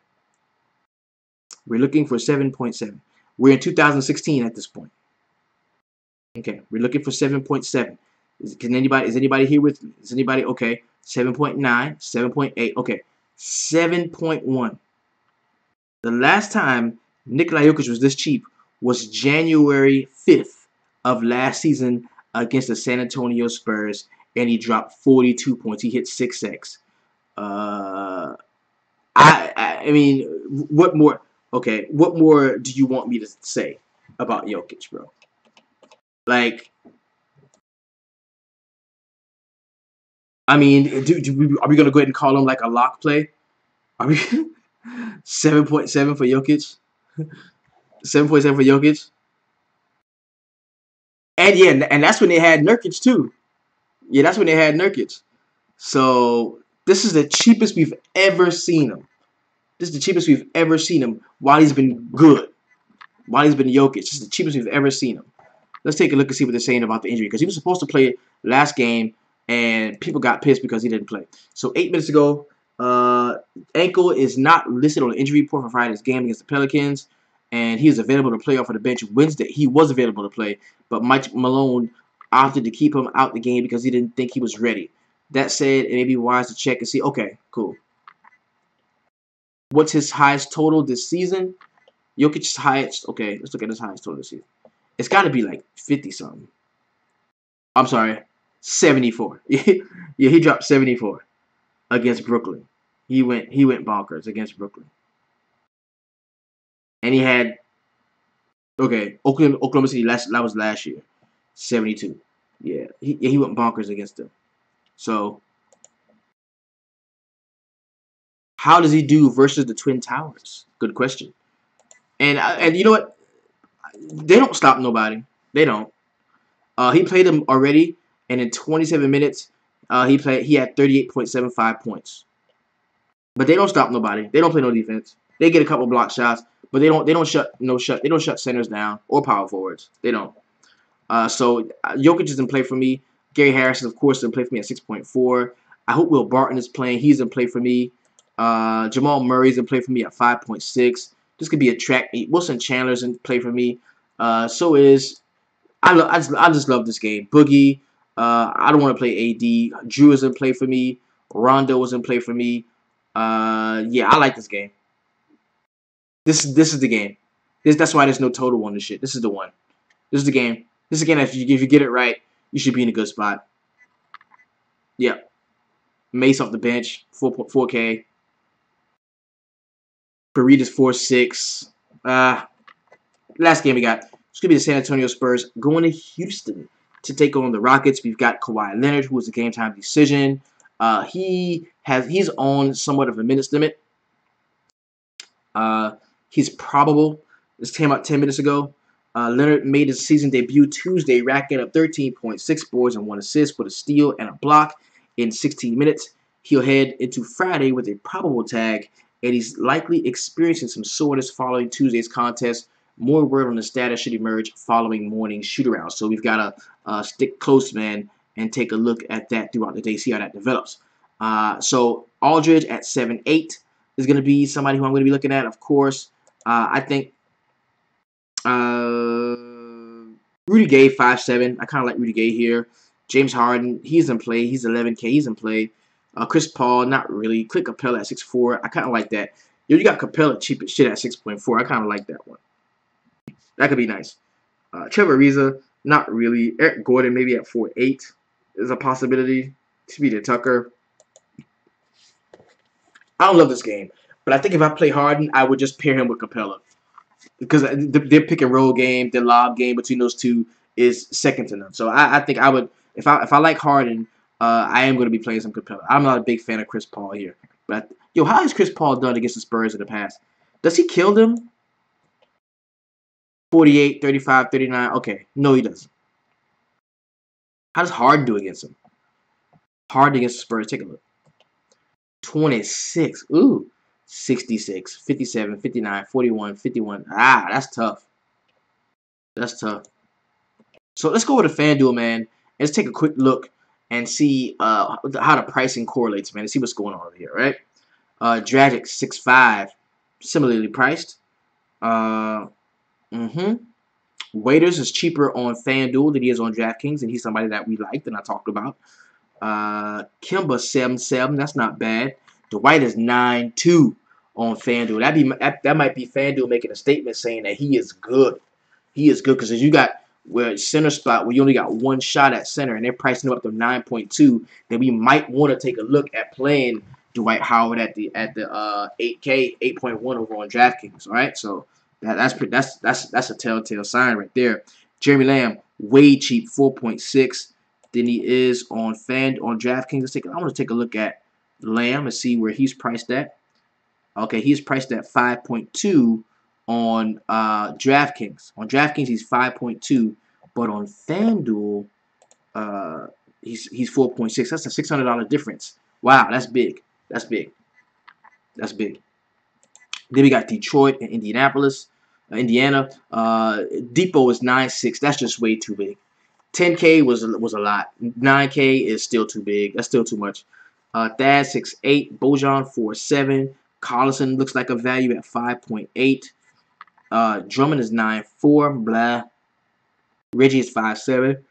We're looking for 7.7. We're in 2016 at this point. Okay, we're looking for 7.7. Is anybody here with me? Is anybody okay? 7.9, 7.8. Okay, 7.1. The last time Nikola Jokic was this cheap was January 5th of last season against the San Antonio Spurs, and he dropped 42 points. He hit 6x. I mean, what more? Okay, what more do you want me to say about Jokic, bro? Like, I mean, are we gonna go ahead and call him like a lock play? Are we 7.7 for Jokic? 7.7 for Jokic? And yeah, and that's when they had Nurkic too. Yeah, that's when they had Nurkic. So this is the cheapest we've ever seen him. This is the cheapest we've ever seen him while he's been good. While he's been Jokic. This is the cheapest we've ever seen him. Let's take a look and see what they're saying about the injury. Because he was supposed to play last game, and people got pissed because he didn't play. So 8 minutes ago, ankle is not listed on the injury report for Friday's game against the Pelicans. And he is available to play off of the bench Wednesday. He was available to play, but Mike Malone opted to keep him out the game because he didn't think he was ready. That said, it may be wise to check and see. Okay, cool. What's his highest total this season? Jokic's highest. Okay, let's look at his highest total this season. It's got to be like 50-something. I'm sorry, 74. Yeah, he dropped 74 against Brooklyn. He went bonkers against Brooklyn. And he had, okay, Oklahoma City, that was last year, 72. Yeah, he went bonkers against them. So, how does he do versus the Twin Towers? Good question. And you know what? They don't stop nobody. They don't. He played them already, and in 27 minutes, he had 38.75 points. But they don't stop nobody. They don't play no defense. They get a couple block shots, but they don't shut centers down or power forwards. They don't. So Jokic doesn't play for me. Gary Harris, of course, doesn't play for me at 6.4. I hope Will Barton is playing. He's in play for me. Jamal Murray's in play for me at 5.6. This could be a track meet. Wilson Chandler's in play for me. I just love this game. Boogie. I don't want to play AD. Drew is in play for me. Rondo is in play for me. Yeah, I like this game. This is the game. That's why there's no total on this shit. This is the one. This is the game. This is the game that if you get it right, you should be in a good spot. Yeah. Mace off the bench, 4K. Burritos 4-6. Last game we got. It's gonna be the San Antonio Spurs going to Houston to take on the Rockets. We've got Kawhi Leonard, who was a game time decision. He's on somewhat of a minutes limit. He's probable. This came out 10 minutes ago. Leonard made his season debut Tuesday, racking up 13.6 boards and 1 assist with a steal and a block in 16 minutes. He'll head into Friday with a probable tag, and he's likely experiencing some soreness following Tuesday's contest. More word on the status should emerge following morning shoot-around. So we've got to stick close, man, and take a look at that throughout the day, see how that develops. So Aldridge at 7'8" is going to be somebody who I'm going to be looking at, of course. I think Rudy Gay, 5'7". I kind of like Rudy Gay here. James Harden, he's in play. He's 11K. He's in play. Chris Paul, not really. Clint Capella at 6'4". I kind of like that. Yo, you got Capella cheap as shit at 6.4. I kind of like that one. That could be nice. Trevor Ariza, not really. Eric Gordon, maybe at 4'8" is a possibility. Speedy Tucker. I don't love this game, but I think if I play Harden, I would just pair him with Capella. Because their pick and roll game, their lob game between those two is second to none. So I think I would, if I like Harden, I am going to be playing some Capella. I'm not a big fan of Chris Paul here. But, yo, how has Chris Paul done against the Spurs in the past? Does he kill them? 48, 35, 39. Okay. No, he doesn't. How does Harden do against him? Harden against the Spurs. Take a look. 26. Ooh. 66, 57, 59, 41, 51. Ah, that's tough. That's tough. So let's go with a FanDuel, man. Let's take a quick look and see how the pricing correlates, man. And see what's going on over here, right? Dragic 6'5", similarly priced. Waiters is cheaper on FanDuel than he is on DraftKings, and he's somebody that we liked and I talked about. Kimba 7'7", that's not bad. Dwight is 9'2" on FanDuel. That might be FanDuel making a statement saying that he is good. He is good because as you got where center spot where you only got one shot at center and they're pricing him up to 9.2, then we might want to take a look at playing Dwight Howard at the 8K 8.1 over on DraftKings. All right, so that's a telltale sign right there. Jeremy Lamb way cheap, 4.6 than he is on DraftKings. I want to take a look at Lamb and see where he's priced at. Okay, he's priced at 5.2 on DraftKings. On DraftKings, he's 5.2, but on FanDuel, he's 4.6. That's a $600 difference. Wow, that's big. That's big. That's big. Then we got Detroit and Indiana. Depot is 9.6. That's just way too big. 10K was a lot. 9K is still too big. That's still too much. Thad 6'8", Bojan 4'7", Collison looks like a value at 5.8. Drummond is 9'4", blah. Reggie is 5'7".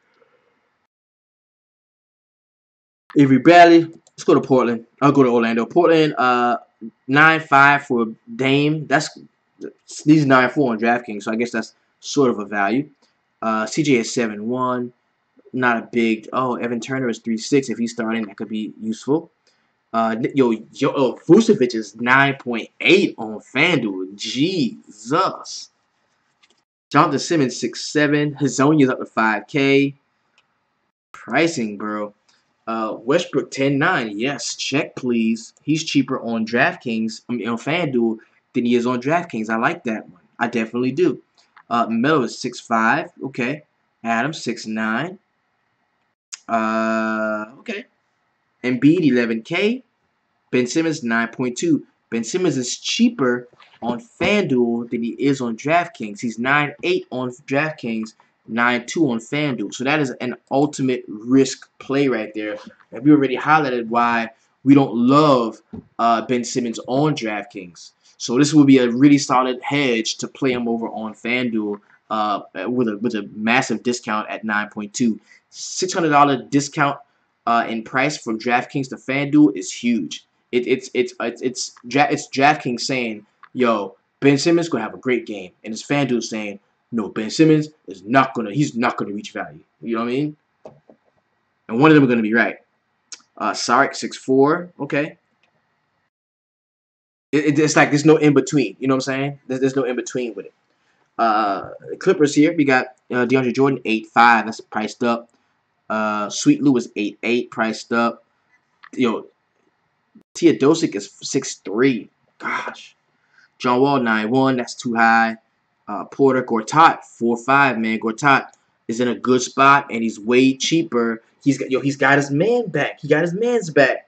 Avery Bradley, let's go to Portland. I'll go to Orlando. Portland, 9'5" for Dame. These 9'4" on DraftKings, so I guess that's sort of a value. CJ is 7'1", not a big. Oh, Evan Turner is 3'6". If he's starting, that could be useful. Vucevic is 9.8 on FanDuel. Jesus. Jonathan Simmons 6'7". Hazonia's up to 5K. Pricing, bro. Westbrook 10.9. Yes, check please. He's cheaper on DraftKings. On FanDuel than he is on DraftKings. I like that one. I definitely do. Melo is 6'5". Okay. Adams 6'9". Okay. Embiid 11K. Ben Simmons 9.2. Ben Simmons is cheaper on FanDuel than he is on DraftKings. He's 9.8 on DraftKings, 9.2 on FanDuel. So that is an ultimate risk play right there. And we already highlighted why we don't love Ben Simmons on DraftKings. So this will be a really solid hedge to play him over on FanDuel with a massive discount at 9.2. $600 discount in price from DraftKings to FanDuel is huge. It's DraftKings saying, yo, Ben Simmons gonna have a great game, and it's FanDuel saying, no, Ben Simmons is he's not gonna reach value. You know what I mean? And one of them are gonna be right. Sarek 6'4", okay. It's like there's no in between. You know what I'm saying? There's no in between with it. Clippers here. We got DeAndre Jordan 8'5". That's priced up. Sweet Lou is 8'8", priced up. Yo, Teodosic is 6'3". Gosh. John Wall 9-1. That's too high. Porter Gortat 4-5. Man, Gortat is in a good spot and he's way cheaper. He's got his man back. He got his man's back.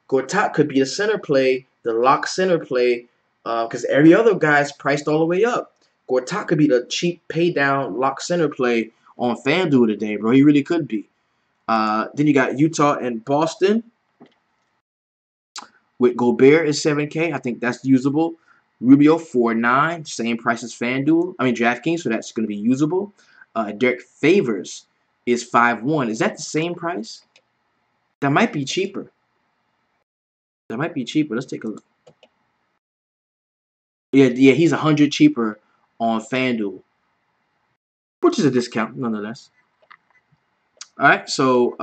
Gortat could be the center play, the lock center play, because every other guy's priced all the way up. Gortat could be the cheap pay down lock center play on FanDuel today, bro. He really could be. Then you got Utah and Boston with Gobert is 7K. I think that's usable. Rubio 4.9, same price as FanDuel. I mean DraftKings, so that's going to be usable. Derek Favors is 5.1. Is that the same price? That might be cheaper. That might be cheaper. Let's take a look. Yeah, he's 100 cheaper on FanDuel, which is a discount nonetheless. All right, so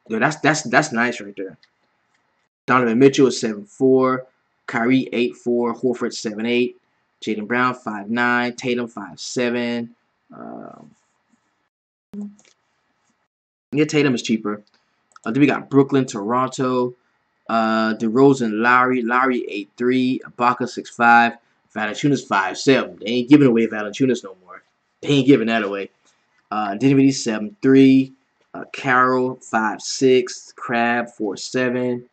yeah, that's nice right there. Donovan Mitchell is 7.4, Kyrie 8.4, Horford 7.8, Jaylen Brown 5.9, Tatum 5.7. Yeah, Tatum is cheaper. Then we got Brooklyn, Toronto, DeRozan, Lowry 8.3, Ibaka 6.5, Valanciunas 5.7. They ain't giving away Valanciunas no more. They ain't giving that away. Dinwiddie 7.3, Carroll 5.6, Crab 4.7.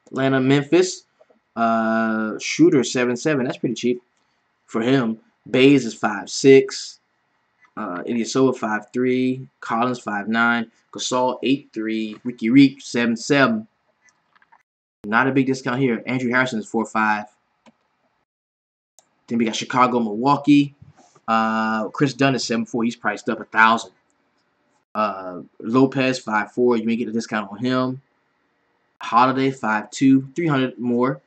Atlanta, Memphis, Shooter 7.7. That's pretty cheap for him. Bays is 5.6. Ilyasova 5.3. Collins 5.9. Gasol 8.3. Ricky Reek 7.7. Not a big discount here. Andrew Harrison is 4.5. Then we got Chicago, Milwaukee. Chris Dunn is 7.4. He's priced up 1,000. Lopez 5.4. You may get a discount on him. Holiday 5.2. 300 more.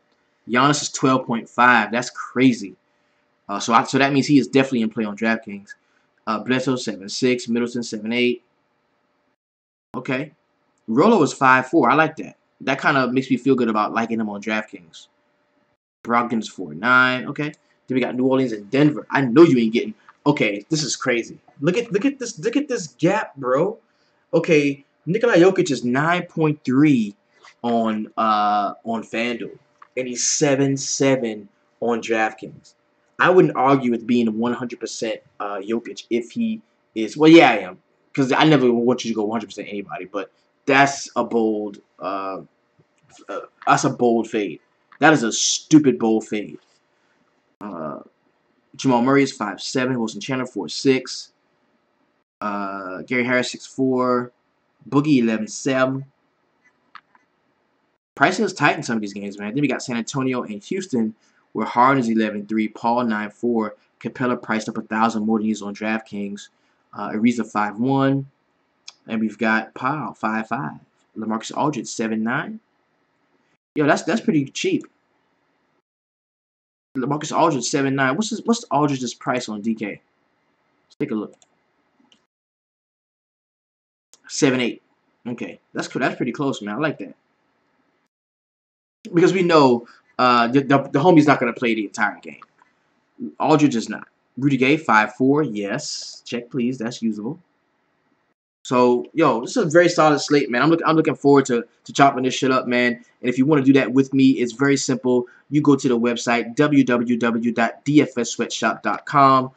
Giannis is 12.5. That's crazy. So that means he is definitely in play on DraftKings. Bledsoe 7.6. Middleton 7.8. Okay. Rolo is 5.4. I like that. That kind of makes me feel good about liking him on DraftKings. Brogdon's 4.9. Okay. Then we got New Orleans and Denver. I know you ain't getting. Okay, this is crazy. Look at this gap, bro. Okay, Nikola Jokic is 9.3 on FanDuel, and he's 7.7 on DraftKings. I wouldn't argue with being 100% Jokic if he is. Well, yeah, I am, because I never want you to go 100% anybody, but that's a bold. That's a bold fade. That is a stupid bold fade. Jamal Murray is 5.7. Wilson Chandler 4.6. Gary Harris 6.4. Boogie 11.7. Pricing is tight in some of these games, man. Then we got San Antonio and Houston, where Harden is 11.3. Paul 9.4. Capella priced up 1,000 more than he's on DraftKings. Ariza 5.1. And we've got Powell 5.5. LaMarcus Aldridge 7.9. Yo, that's pretty cheap. LaMarcus Aldridge 7.9. What's Aldridge's price on DK? Let's take a look. 7.8. Okay, that's cool. That's pretty close, man. I like that because we know the homie's not gonna play the entire game. Aldridge is not. Rudy Gay 5.4. Yes, check please. That's usable. So, yo, this is a very solid slate, man. I'm looking forward to chopping this shit up, man. And if you want to do that with me, it's very simple. You go to the website, www.dfssweatshop.com.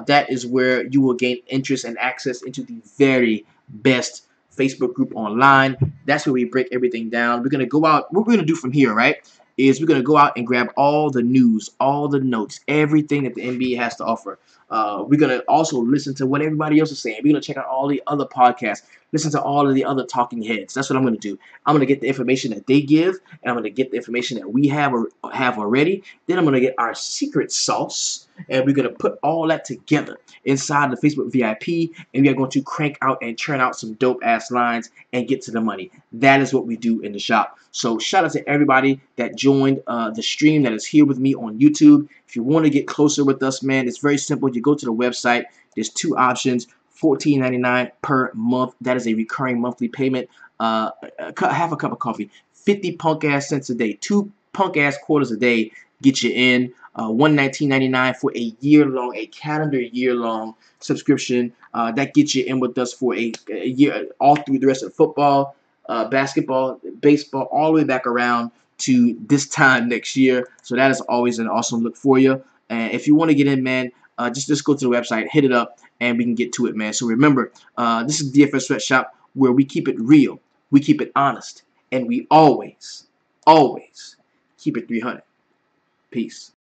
That is where you will gain interest and access into the very best Facebook group online. That's where we break everything down. We're going to go out. What we're going to do from here, right, is we're going to go out and grab all the news, all the notes, everything that the NBA has to offer. We're going to also listen to what everybody else is saying. We're going to check out all the other podcasts, listen to all of the other talking heads. That's what I'm going to do. I'm going to get the information that they give, and I'm going to get the information that we have already. Then I'm going to get our secret sauce, and we're going to put all that together inside the Facebook VIP, and we are going to crank out and churn out some dope-ass lines and get to the money. That is what we do in the shop. So shout out to everybody that joined the stream that is here with me on YouTube. If you want to get closer with us, man, it's very simple. You go to the website. There's two options, $14.99 per month. That is a recurring monthly payment. Half a cup of coffee, 50 punk-ass cents a day, 2 punk-ass quarters a day get you in. $119.99 for a year-long, a calendar year-long subscription. That gets you in with us for a year, all through the rest of the football, basketball, baseball, all the way back around to this time next year. So that is always an awesome look for you. And if you want to get in, man, just go to the website, hit it up, and we can get to it, man. So remember, this is DFS Sweatshop, where we keep it real, we keep it honest, and we always keep it 300. Peace.